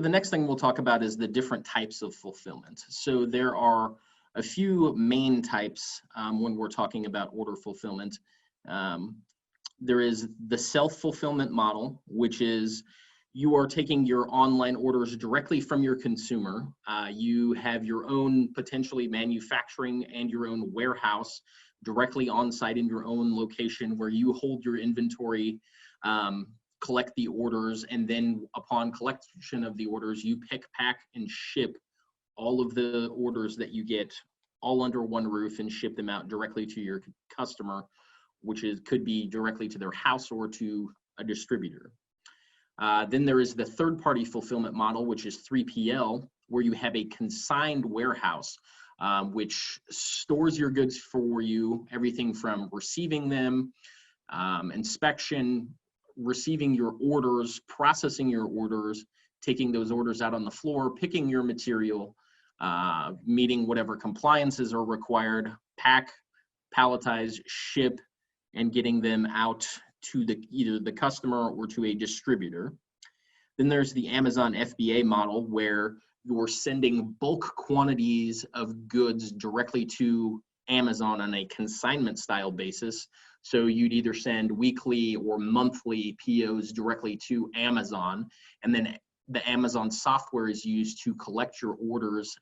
the next thing we'll talk about is the different types of fulfillment. So there are a few main types when we're talking about order fulfillment. There is the self-fulfillment model, which is you are taking your online orders directly from your consumer. You have your own potentially manufacturing and your own warehouse directly on site in your own location where you hold your inventory, collect the orders, and then upon collection of the orders, you pick, pack, and ship all of the orders that you get all under one roof and ship them out directly to your customer, which could be directly to their house or to a distributor. Then there is the third-party fulfillment model, which is 3PL, where you have a consigned warehouse, which stores your goods for you, everything from receiving them, inspection, receiving your orders, processing your orders, taking those orders out on the floor, picking your material, meeting whatever compliances are required, pack, palletize, ship, and getting them out to either the customer or to a distributor. Then there's the Amazon FBA model, where you're sending bulk quantities of goods directly to Amazon on a consignment style basis. So you'd either send weekly or monthly POs directly to Amazon, and then the Amazon software is used to collect your orders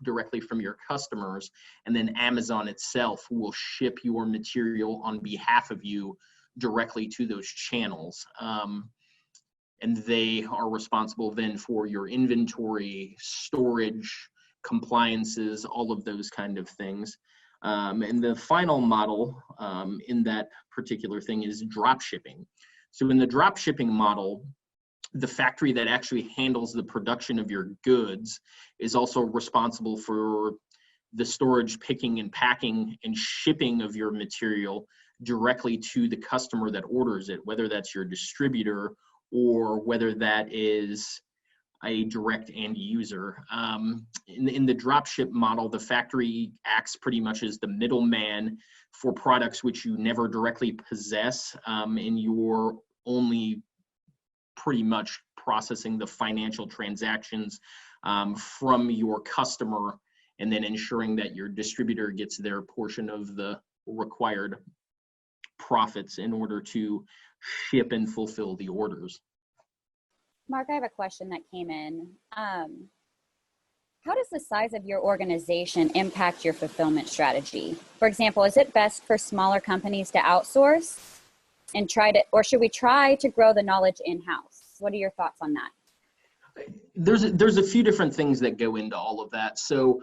directly from your customers, and then Amazon itself will ship your material on behalf of you directly to those channels. And they are responsible then for your inventory, storage, compliances, all of those kind of things. And the final model in that particular thing is drop shipping. So in the drop shipping model, the factory that actually handles the production of your goods is also responsible for the storage, picking, and packing and shipping of your material directly to the customer that orders it, whether that's your distributor or whether that is a direct end user. In the dropship model, the factory acts pretty much as the middleman for products which you never directly possess, and you're only pretty much processing the financial transactions from your customer, and then ensuring that your distributor gets their portion of the required profits in order to ship and fulfill the orders. Mark, I have a question that came in. How does the size of your organization impact your fulfillment strategy? For example, is it best for smaller companies to outsource and or should we try to grow the knowledge in-house? What are your thoughts on that? There's a few different things that go into all of that. So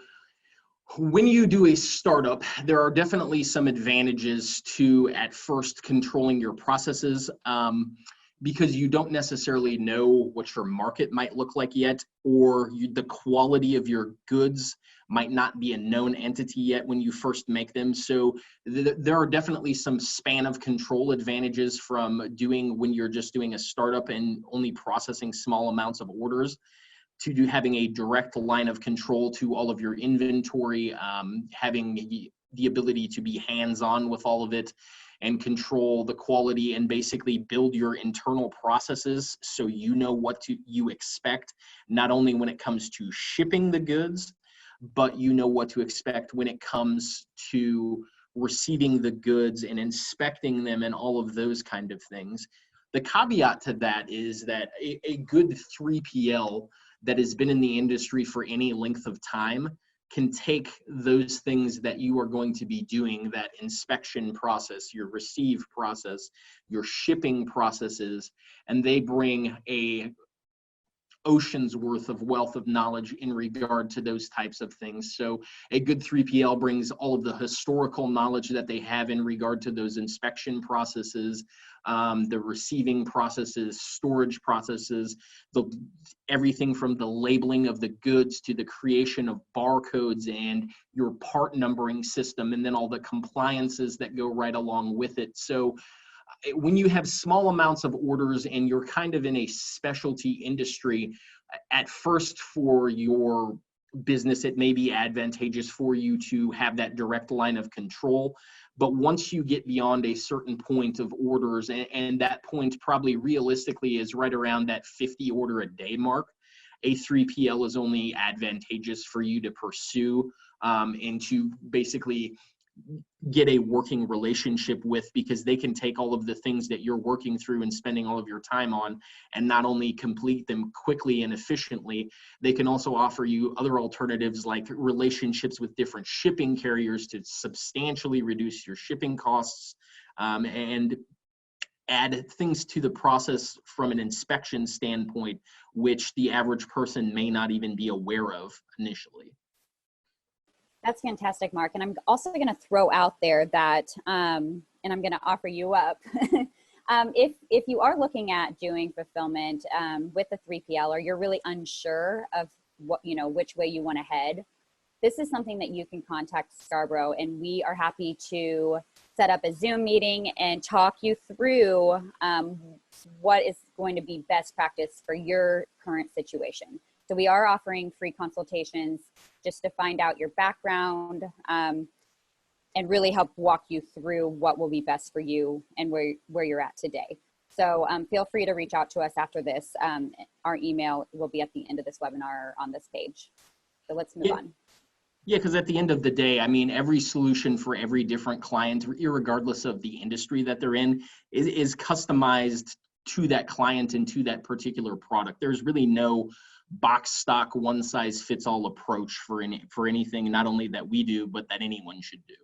when you do a startup, there are definitely some advantages to at first controlling your processes, because you don't necessarily know what your market might look like yet, or the quality of your goods might not be a known entity yet when you first make them. So there are definitely some span of control advantages from when you're just doing a startup and only processing small amounts of orders, to having a direct line of control to all of your inventory, having the ability to be hands-on with all of it and control the quality and basically build your internal processes so you know what you expect, not only when it comes to shipping the goods, but you know what to expect when it comes to receiving the goods and inspecting them and all of those kind of things. The caveat to that is that a good 3PL that has been in the industry for any length of time can take those things that you are going to be doing, that inspection process, your receive process, your shipping processes, and they bring a ocean's worth of wealth of knowledge in regard to those types of things. So a good 3PL brings all of the historical knowledge that they have in regard to those inspection processes, the receiving processes, storage processes, everything from the labeling of the goods to the creation of barcodes and your part numbering system, and then all the compliances that go right along with it. So when you have small amounts of orders and you're kind of in a specialty industry, at first for your business, it may be advantageous for you to have that direct line of control. But once you get beyond a certain point of orders, and that point probably realistically is right around that 50 order a day mark, a 3PL is only advantageous for you to pursue and to basically get a working relationship with, because they can take all of the things that you're working through and spending all of your time on and not only complete them quickly and efficiently, they can also offer you other alternatives like relationships with different shipping carriers to substantially reduce your shipping costs, and add things to the process from an inspection standpoint, which the average person may not even be aware of initially. That's fantastic, Mark. And I'm also going to throw out there that, and I'm going to offer you up, if you are looking at doing fulfillment with a 3PL, or you're really unsure of what, which way you want to head, this is something that you can contact Scarborough, and we are happy to set up a Zoom meeting and talk you through what is going to be best practice for your current situation. So we are offering free consultations just to find out your background and really help walk you through what will be best for you and where you're at today. So feel free to reach out to us after this. Our email will be at the end of this webinar on this page. So let's move on. Yeah, because at the end of the day, I mean, every solution for every different client, irregardless of the industry that they're in, is customized to that client and to that particular product. There's really no box stock, one size fits all approach for anything, not only that we do, but that anyone should do.